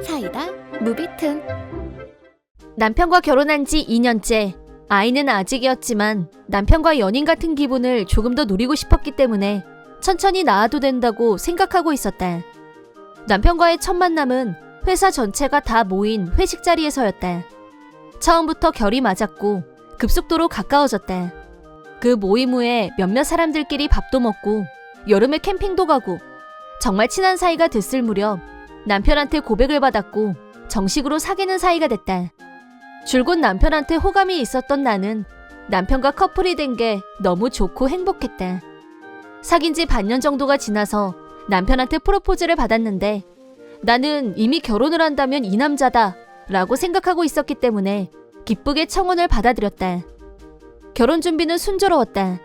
사이다 무비튼. 남편과 결혼한 지 2년째. 아이는 아직이었지만 남편과 연인 같은 기분을 조금 더 누리고 싶었기 때문에 천천히 낳아도 된다고 생각하고 있었다. 남편과의 첫 만남은 회사 전체가 다 모인 회식 자리에서였다. 처음부터 결이 맞았고 급속도로 가까워졌다. 그 모임 후에 몇몇 사람들끼리 밥도 먹고 여름에 캠핑도 가고 정말 친한 사이가 됐을 무렵 남편한테 고백을 받았고 정식으로 사귀는 사이가 됐다. 줄곧 남편한테 호감이 있었던 나는 남편과 커플이 된 게 너무 좋고 행복했다. 사귄 지 반년 정도가 지나서 남편한테 프로포즈를 받았는데 나는 이미 결혼을 한다면 이 남자다 라고 생각하고 있었기 때문에 기쁘게 청혼을 받아들였다. 결혼 준비는 순조로웠다.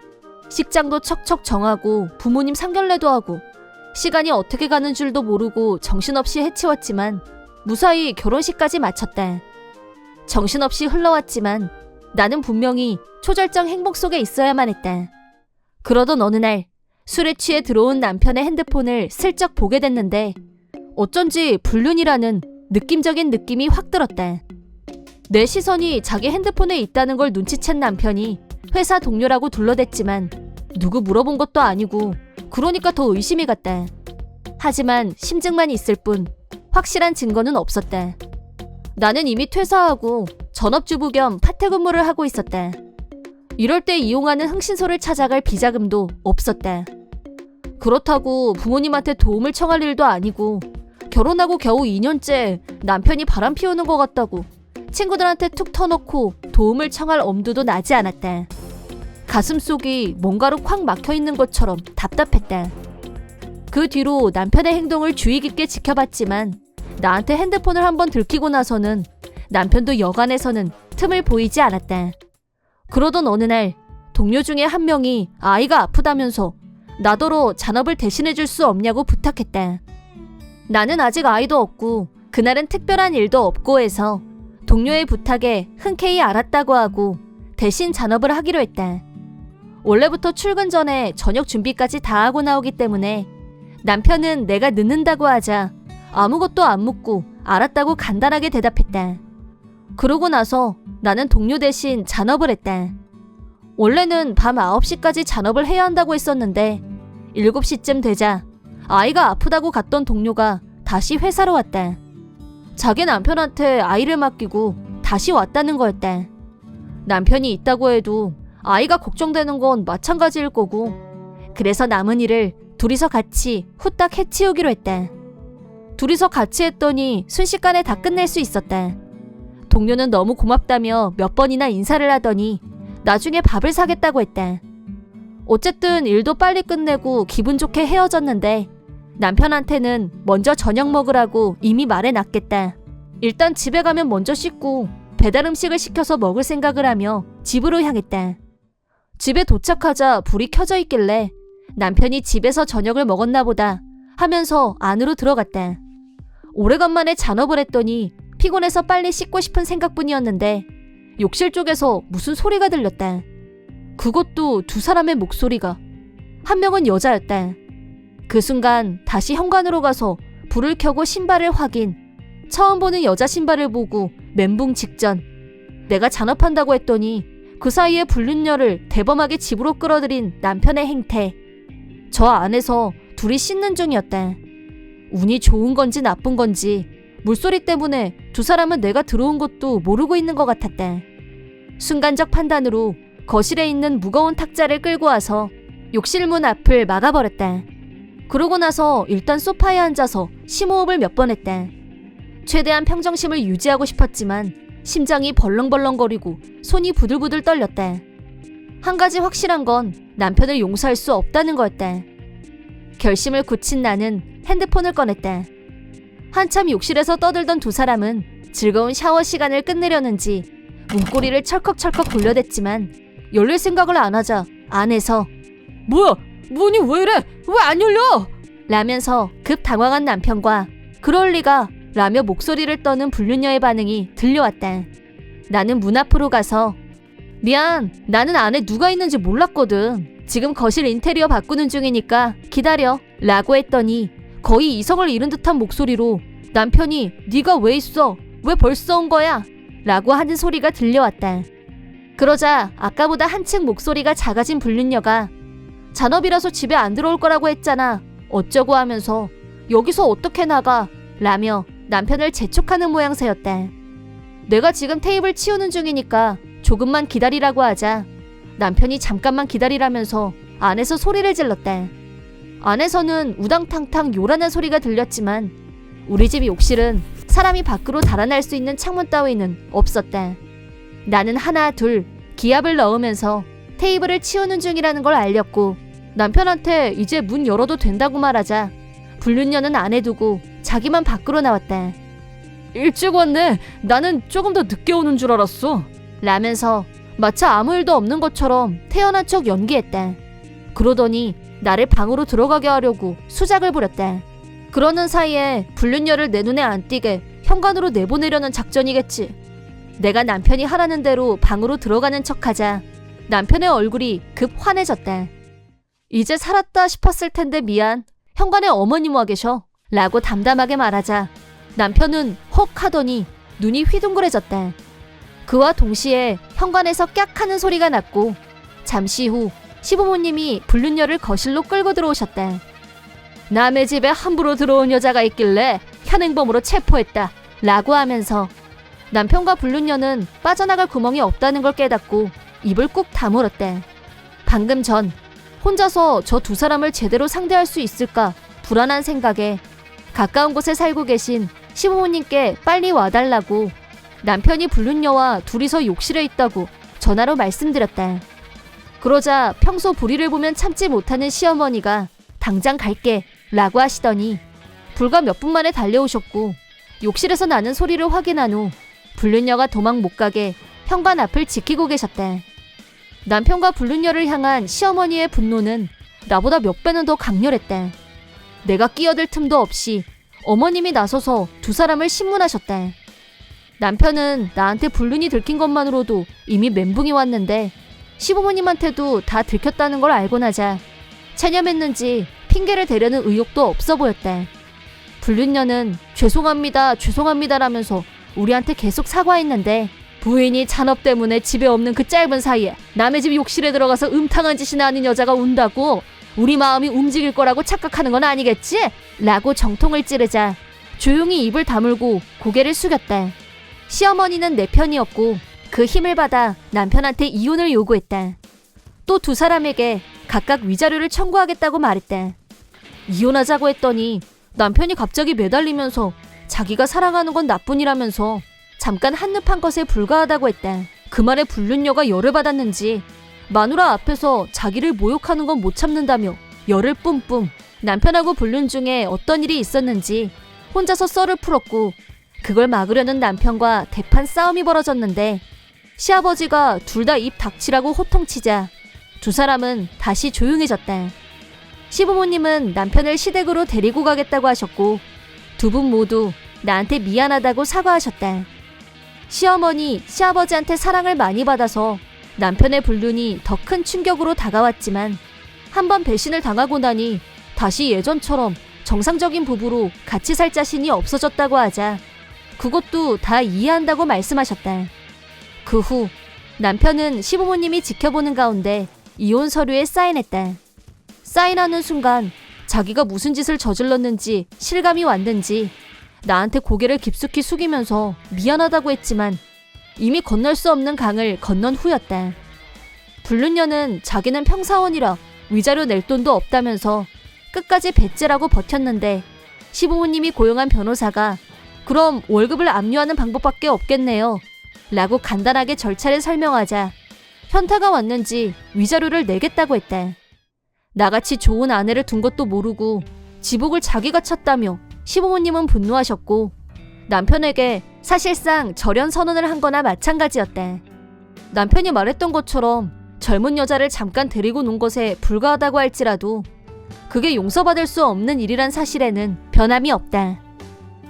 식장도 척척 정하고 부모님 상견례도 하고 시간이 어떻게 가는 줄도 모르고 정신없이 해치웠지만 무사히 결혼식까지 마쳤다. 정신없이 흘러왔지만 나는 분명히 초절정 행복 속에 있어야만 했다. 그러던 어느 날 술에 취해 들어온 남편의 핸드폰을 슬쩍 보게 됐는데 어쩐지 불륜이라는 느낌적인 느낌이 확 들었다. 내 시선이 자기 핸드폰에 있다는 걸 눈치챈 남편이 회사 동료라고 둘러댔지만 누구 물어본 것도 아니고 그러니까 더 의심이 갔다. 하지만 심증만 있을 뿐 확실한 증거는 없었다. 나는 이미 퇴사하고 전업주부 겸 파트근무를 하고 있었다. 이럴 때 이용하는 흥신소를 찾아갈 비자금도 없었다. 그렇다고 부모님한테 도움을 청할 일도 아니고 결혼하고 겨우 2년째 남편이 바람 피우는 것 같다고 친구들한테 툭 터놓고 도움을 청할 엄두도 나지 않았다. 가슴속이 뭔가로 콱 막혀있는 것처럼 답답했다. 그 뒤로 남편의 행동을 주의 깊게 지켜봤지만 나한테 핸드폰을 한번 들키고 나서는 남편도 여간에서는 틈을 보이지 않았다. 그러던 어느 날 동료 중에 한 명이 아이가 아프다면서 나더러 잔업을 대신해줄 수 없냐고 부탁했다. 나는 아직 아이도 없고 그날은 특별한 일도 없고 해서 동료의 부탁에 흔쾌히 알았다고 하고 대신 잔업을 하기로 했다. 원래부터 출근 전에 저녁 준비까지 다 하고 나오기 때문에 남편은 내가 늦는다고 하자 아무것도 안 묻고 알았다고 간단하게 대답했다. 그러고 나서 나는 동료 대신 잔업을 했다. 원래는 밤 9시까지 잔업을 해야 한다고 했었는데 7시쯤 되자 아이가 아프다고 갔던 동료가 다시 회사로 왔다. 자기 남편한테 아이를 맡기고 다시 왔다는 거였다. 남편이 있다고 해도 아이가 걱정되는 건 마찬가지일 거고 그래서 남은 일을 둘이서 같이 후딱 해치우기로 했다. 둘이서 같이 했더니 순식간에 다 끝낼 수 있었다. 동료는 너무 고맙다며 몇 번이나 인사를 하더니 나중에 밥을 사겠다고 했다. 어쨌든 일도 빨리 끝내고 기분 좋게 헤어졌는데 남편한테는 먼저 저녁 먹으라고 이미 말해놨겠다. 일단 집에 가면 먼저 씻고 배달 음식을 시켜서 먹을 생각을 하며 집으로 향했다. 집에 도착하자 불이 켜져 있길래 남편이 집에서 저녁을 먹었나 보다 하면서 안으로 들어갔다. 오래간만에 잔업을 했더니 피곤해서 빨리 씻고 싶은 생각뿐이었는데 욕실 쪽에서 무슨 소리가 들렸다. 그것도 두 사람의 목소리가. 한 명은 여자였다. 그 순간 다시 현관으로 가서 불을 켜고 신발을 확인. 처음 보는 여자 신발을 보고 멘붕 직전. 내가 잔업한다고 했더니 그 사이에 불륜녀를 대범하게 집으로 끌어들인 남편의 행태. 저 안에서 둘이 씻는 중이었다. 운이 좋은 건지 나쁜 건지 물소리 때문에 두 사람은 내가 들어온 것도 모르고 있는 것 같았다. 순간적 판단으로 거실에 있는 무거운 탁자를 끌고 와서 욕실 문 앞을 막아버렸다. 그러고 나서 일단 소파에 앉아서 심호흡을 몇 번 했다. 최대한 평정심을 유지하고 싶었지만 심장이 벌렁벌렁거리고 손이 부들부들 떨렸다. 한 가지 확실한 건 남편을 용서할 수 없다는 거였다. 결심을 굳힌 나는 핸드폰을 꺼냈다. 한참 욕실에서 떠들던 두 사람은 즐거운 샤워 시간을 끝내려는지 문고리를 철컥철컥 돌려댔지만 열릴 생각을 안 하자 안에서 뭐야? 문이 왜 이래? 왜 안 열려? 라면서 급 당황한 남편과 그럴 리가 라며 목소리를 떠는 불륜녀의 반응이 들려왔다. 나는 문 앞으로 가서 미안, 나는 안에 누가 있는지 몰랐거든. 지금 거실 인테리어 바꾸는 중이니까 기다려 라고 했더니 거의 이성을 잃은 듯한 목소리로 남편이 네가 왜 있어? 왜 벌써 온 거야? 라고 하는 소리가 들려왔다. 그러자 아까보다 한층 목소리가 작아진 불륜녀가 잔업이라서 집에 안 들어올 거라고 했잖아. 어쩌고 하면서 여기서 어떻게 나가? 라며 남편을 재촉하는 모양새였다. 내가 지금 테이블 치우는 중이니까 조금만 기다리라고 하자 남편이 잠깐만 기다리라면서 안에서 소리를 질렀다. 안에서는 우당탕탕 요란한 소리가 들렸지만 우리 집 욕실은 사람이 밖으로 달아날 수 있는 창문 따위는 없었다. 나는 하나 둘 기합을 넣으면서 테이블을 치우는 중이라는 걸 알렸고 남편한테 이제 문 열어도 된다고 말하자 불륜녀는 안에 두고 자기만 밖으로 나왔다. 일찍 왔네. 나는 조금 더 늦게 오는 줄 알았어. 라면서 마치 아무 일도 없는 것처럼 태어난 척 연기했다. 그러더니 나를 방으로 들어가게 하려고 수작을 부렸다. 그러는 사이에 불륜녀를 내 눈에 안 띄게 현관으로 내보내려는 작전이겠지. 내가 남편이 하라는 대로 방으로 들어가는 척하자 남편의 얼굴이 급 환해졌다. 이제 살았다 싶었을 텐데 미안. 현관에 어머님 와 계셔. 라고 담담하게 말하자 남편은 헉 하더니 눈이 휘둥그레졌다. 그와 동시에 현관에서 깍 하는 소리가 났고 잠시 후 시부모님이 불륜녀를 거실로 끌고 들어오셨다. 남의 집에 함부로 들어온 여자가 있길래 현행범으로 체포했다. 라고 하면서 남편과 불륜녀는 빠져나갈 구멍이 없다는 걸 깨닫고 입을 꾹 다물었다. 방금 전 혼자서 저 두 사람을 제대로 상대할 수 있을까 불안한 생각에 가까운 곳에 살고 계신 시부모님께 빨리 와달라고 남편이 불륜녀와 둘이서 욕실에 있다고 전화로 말씀드렸다. 그러자 평소 불의를 보면 참지 못하는 시어머니가 당장 갈게 라고 하시더니 불과 몇 분 만에 달려오셨고 욕실에서 나는 소리를 확인한 후 불륜녀가 도망 못 가게 현관 앞을 지키고 계셨다. 남편과 불륜녀를 향한 시어머니의 분노는 나보다 몇 배는 더 강렬했다. 내가 끼어들 틈도 없이 어머님이 나서서 두 사람을 신문하셨다. 남편은 나한테 불륜이 들킨 것만으로도 이미 멘붕이 왔는데 시부모님한테도 다 들켰다는 걸 알고 나자 체념했는지 핑계를 대려는 의욕도 없어 보였다. 불륜녀는 죄송합니다라면서 우리한테 계속 사과했는데 부인이 잔업 때문에 집에 없는 그 짧은 사이에 남의 집 욕실에 들어가서 음탕한 짓이나 하는 여자가 온다고 우리 마음이 움직일 거라고 착각하는 건 아니겠지? 라고 정통을 찌르자 조용히 입을 다물고 고개를 숙였다. 시어머니는 내 편이었고 그 힘을 받아 남편한테 이혼을 요구했다. 또 두 사람에게 각각 위자료를 청구하겠다고 말했다. 이혼하자고 했더니 남편이 갑자기 매달리면서 자기가 사랑하는 건 나뿐이라면서 잠깐 한눈판 것에 불과하다고 했다. 그 말에 불륜녀가 열을 받았는지 마누라 앞에서 자기를 모욕하는 건 못 참는다며 열을 뿜뿜 남편하고 불륜 중에 어떤 일이 있었는지 혼자서 썰을 풀었고 그걸 막으려는 남편과 대판 싸움이 벌어졌는데 시아버지가 둘 다 입 닥치라고 호통치자 두 사람은 다시 조용해졌다. 시부모님은 남편을 시댁으로 데리고 가겠다고 하셨고 두 분 모두 나한테 미안하다고 사과하셨다. 시어머니, 시아버지한테 사랑을 많이 받아서 남편의 불륜이 더 큰 충격으로 다가왔지만 한번 배신을 당하고 나니 다시 예전처럼 정상적인 부부로 같이 살 자신이 없어졌다고 하자 그것도 다 이해한다고 말씀하셨다. 그 후 남편은 시부모님이 지켜보는 가운데 이혼 서류에 사인했다. 사인하는 순간 자기가 무슨 짓을 저질렀는지 실감이 왔는지 나한테 고개를 깊숙이 숙이면서 미안하다고 했지만 이미 건널 수 없는 강을 건넌 후였다. 불륜녀는 자기는 평사원이라 위자료 낼 돈도 없다면서 끝까지 배째라고 버텼는데 시부모님이 고용한 변호사가 그럼 월급을 압류하는 방법밖에 없겠네요 라고 간단하게 절차를 설명하자 현타가 왔는지 위자료를 내겠다고 했다. 나같이 좋은 아내를 둔 것도 모르고 지복을 자기가 쳤다며 시부모님은 분노하셨고 남편에게 사실상 절연 선언을 한 거나 마찬가지였다. 남편이 말했던 것처럼 젊은 여자를 잠깐 데리고 논 것에 불과하다고 할지라도 그게 용서받을 수 없는 일이란 사실에는 변함이 없다.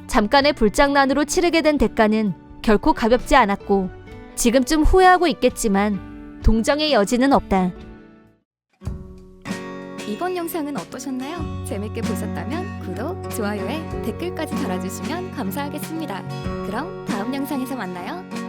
잠깐의 불장난으로 치르게 된 대가는 결코 가볍지 않았고 지금쯤 후회하고 있겠지만 동정의 여지는 없다. 이번 영상은 어떠셨나요? 재밌게 보셨다면 구독, 좋아요에 댓글까지 달아주시면 감사하겠습니다. 그럼 다음 영상에서 만나요.